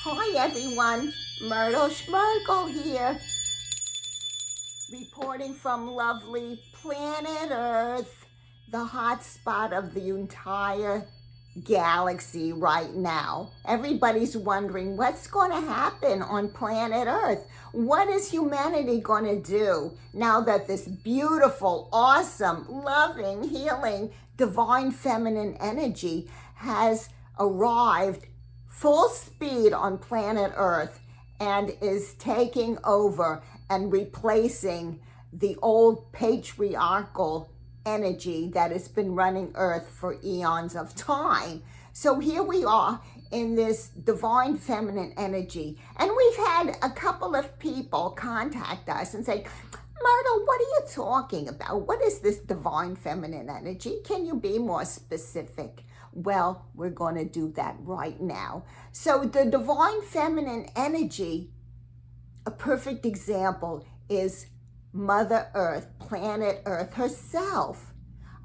Hi everyone, Myrtle Schmergle here, reporting from lovely planet Earth, the hot spot of the entire galaxy right now. Everybody's wondering what's going to happen on planet Earth. What is humanity going to do now that this beautiful, awesome, loving, healing, divine feminine energy has arrived full speed on planet Earth and is taking over and replacing the old patriarchal energy that has been running Earth for eons of time. So here we are in this divine feminine energy. And we've had a couple of people contact us and say, Myrtle, what are you talking about? What is this divine feminine energy? Can you be more specific? Well, we're going to do that right now. So the divine feminine energy, a perfect example is Mother Earth, planet Earth herself.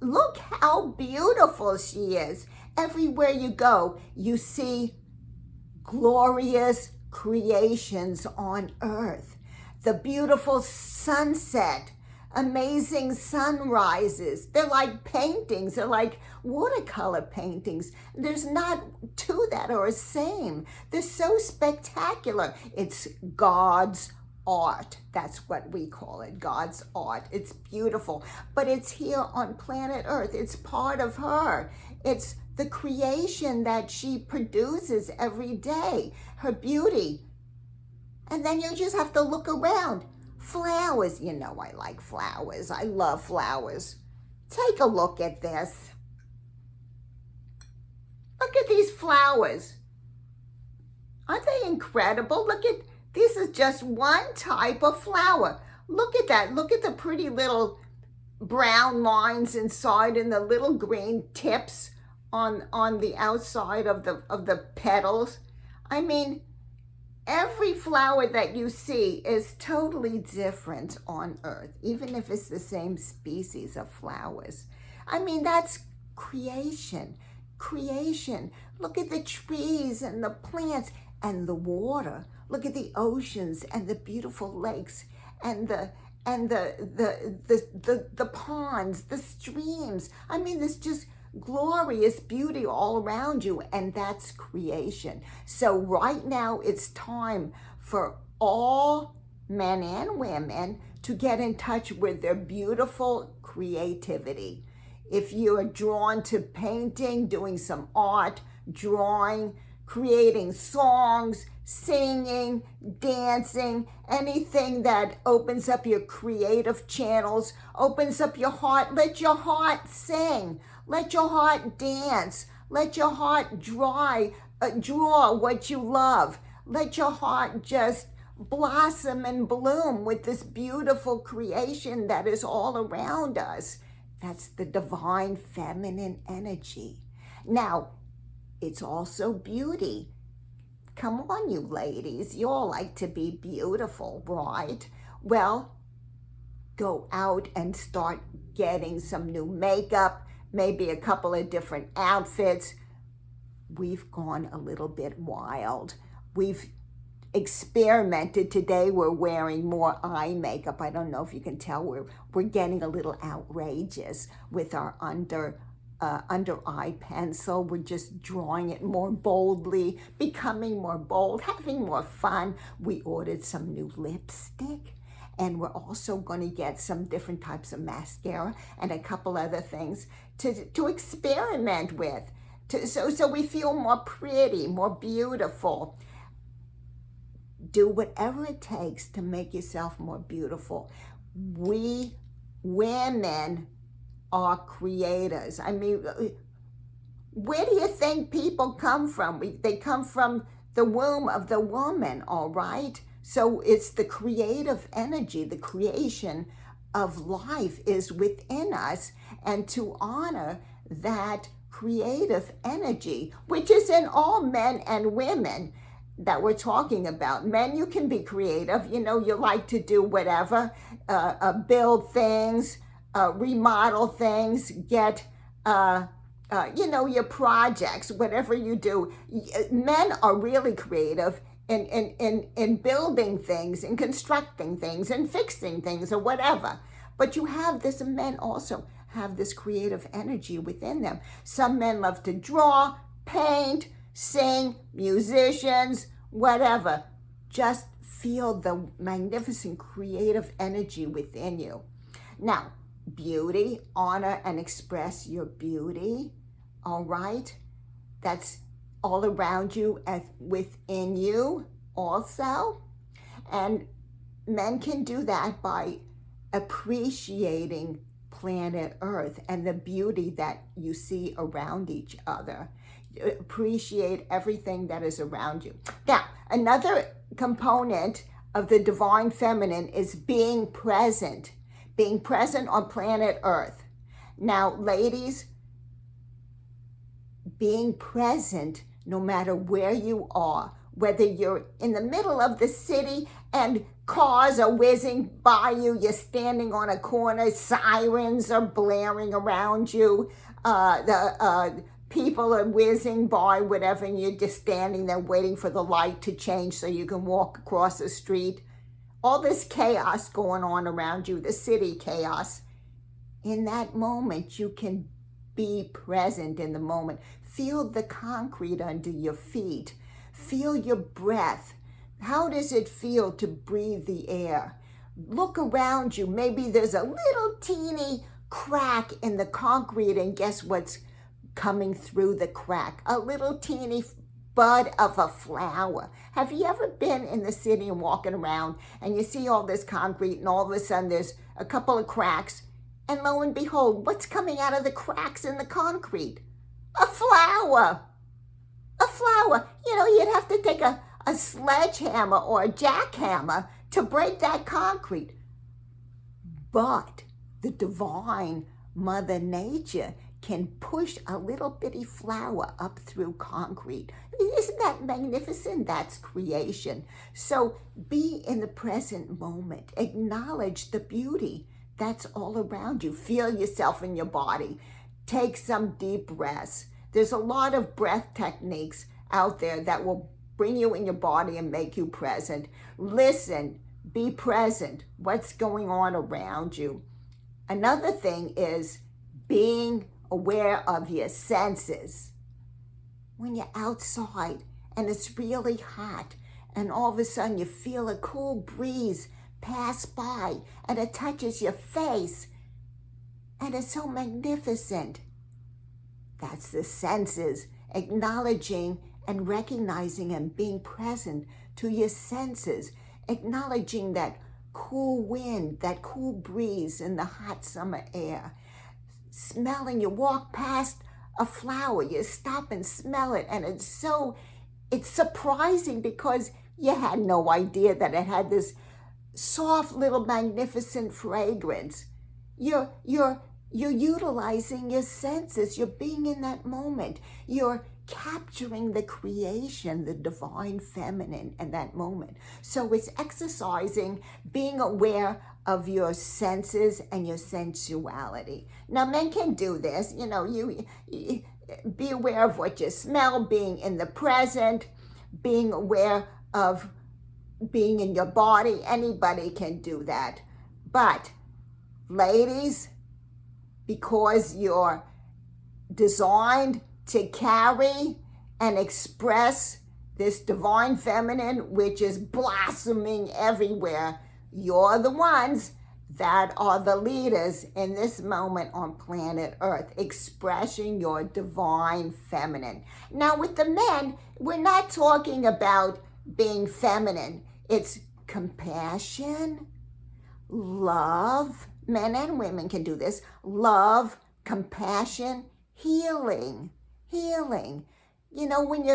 Look how beautiful she is. Everywhere you go, you see glorious creations on Earth. The beautiful sunset, amazing sunrises. They're like paintings. They're like watercolor paintings. There's not two that are the same. They're so spectacular. It's God's art. That's what we call it, God's art. It's beautiful, but it's here on planet Earth. It's part of her. It's the creation that she produces every day, her beauty. And then you just have to look around. Flowers, you know I like flowers. I love flowers. Take a look at this. Look at these flowers. Aren't they incredible? This is just one type of flower. Look at that. Look at the pretty little brown lines inside and the little green tips on the outside of the petals. I mean, every flower that you see is totally different on Earth, even if it's the same species of flowers. I mean, that's creation. Creation. Look at the trees and the plants and the water. Look at the oceans and the beautiful lakes and the ponds, the streams. I mean, there's just glorious beauty all around you, and that's creation. So right now it's time for all men and women to get in touch with their beautiful creativity. If you are drawn to painting, doing some art, drawing, creating songs, singing, dancing, anything that opens up your creative channels, opens up your heart, let your heart sing. Let your heart dance. Let your heart draw what you love. Let your heart just blossom and bloom with this beautiful creation that is all around us. That's the divine feminine energy. Now, it's also beauty. Come on, you ladies. You all like to be beautiful, right? Well, go out and start getting some new makeup, maybe a couple of different outfits. We've gone a little bit wild. We've experimented. Today we're wearing more eye makeup. I don't know if you can tell, we're getting a little outrageous with our under eye pencil. We're just drawing it more boldly, becoming more bold, having more fun. We ordered some new lipstick. And we're also going to get some different types of mascara and a couple other things to experiment with. So we feel more pretty, more beautiful. Do whatever it takes to make yourself more beautiful. We women are creators. I mean, where do you think people come from? They come from the womb of the woman, all right? So it's the creative energy, the creation of life is within us, and to honor that creative energy, which is in all men and women that we're talking about. Men, you can be creative. You know, you like to do whatever, build things, remodel things, get your projects, whatever you do. Men are really creative in building things and constructing things and fixing things or whatever. But you have this, men also have this creative energy within them. Some men love to draw, paint, sing, musicians, whatever. Just feel the magnificent creative energy within you. Now, beauty, honor and express your beauty, all right? That's all around you and within you also. And men can do that by appreciating planet Earth and the beauty that you see around each other. Appreciate everything that is around you. Now, another component of the divine feminine is being present on planet Earth. Now, ladies, being present no matter where you are, whether you're in the middle of the city and cars are whizzing by you, you're standing on a corner, sirens are blaring around you, people are whizzing by, whatever, and you're just standing there waiting for the light to change so you can walk across the street. All this chaos going on around you, the city chaos. In that moment, you can be present in the moment. Feel the concrete under your feet. Feel your breath. How does it feel to breathe the air? Look around you. Maybe there's a little teeny crack in the concrete, and guess what's coming through the crack? A little teeny bud of a flower. Have you ever been in the city and walking around and you see all this concrete and all of a sudden there's a couple of cracks, and lo and behold, what's coming out of the cracks in the concrete? A flower. A flower. You'd have to take a sledgehammer or a jackhammer to break that concrete. But the divine Mother Nature can push a little bitty flower up through concrete. Isn't that magnificent? That's creation. So be in the present moment. Acknowledge the beauty that's all around you. Feel yourself in your body. Take some deep breaths. There's a lot of breath techniques out there that will bring you in your body and make you present. Listen, be present. What's going on around you? Another thing is being aware of your senses. When you're outside and it's really hot and all of a sudden you feel a cool breeze pass by and it touches your face and it's so magnificent. That's the senses, acknowledging and recognizing and being present to your senses, acknowledging that cool wind, that cool breeze in the hot summer air. Smelling, you walk past a flower, you stop and smell it, and it's surprising because you had no idea that it had this soft little magnificent fragrance. You're utilizing your senses. You're being in that moment. You're capturing the creation, the divine feminine in that moment. So it's exercising, being aware of your senses and your sensuality. Now, men can do this. You be aware of what you smell, being in the present, being aware of being in your body. Anybody can do that. But ladies, because you're designed to carry and express this divine feminine, which is blossoming everywhere, you're the ones that are the leaders in this moment on planet Earth, expressing your divine feminine. Now, with the men, we're not talking about being feminine. It's compassion, love. Men and women can do this. Love, compassion, healing. When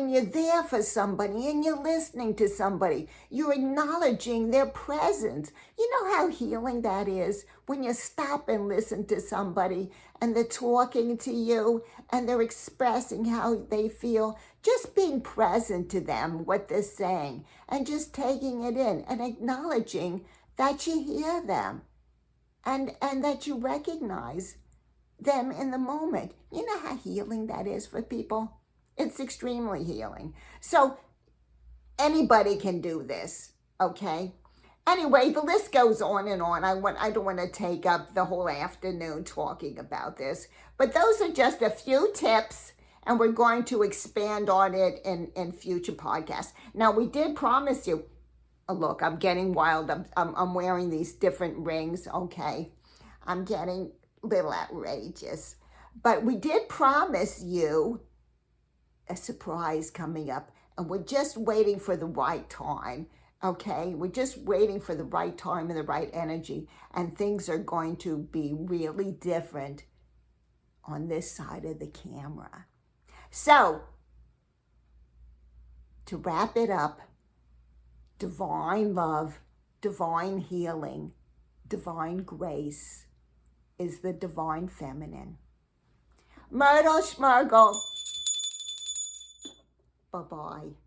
you're there for somebody and you're listening to somebody, you're acknowledging their presence. You know how healing that is when you stop and listen to somebody and they're talking to you and they're expressing how they feel. Just being present to them, what they're saying, and just taking it in and acknowledging that you hear them and that you recognize them in the moment. You know how healing that is for people? It's extremely healing. So anybody can do this, okay? Anyway, the list goes on and on. I don't want to take up the whole afternoon talking about this, but those are just a few tips, and we're going to expand on it in future podcasts. Now, we did promise you, oh, look, I'm getting wild. I'm wearing these different rings, okay? I'm getting a little outrageous. But we did promise you a surprise coming up, and we're just waiting for the right time. Okay, we're just waiting for the right time and the right energy, and things are going to be really different on this side of the camera. So, to wrap it up, divine love, divine healing, divine grace is the divine feminine. Myrtle Schmergle. Bye-bye.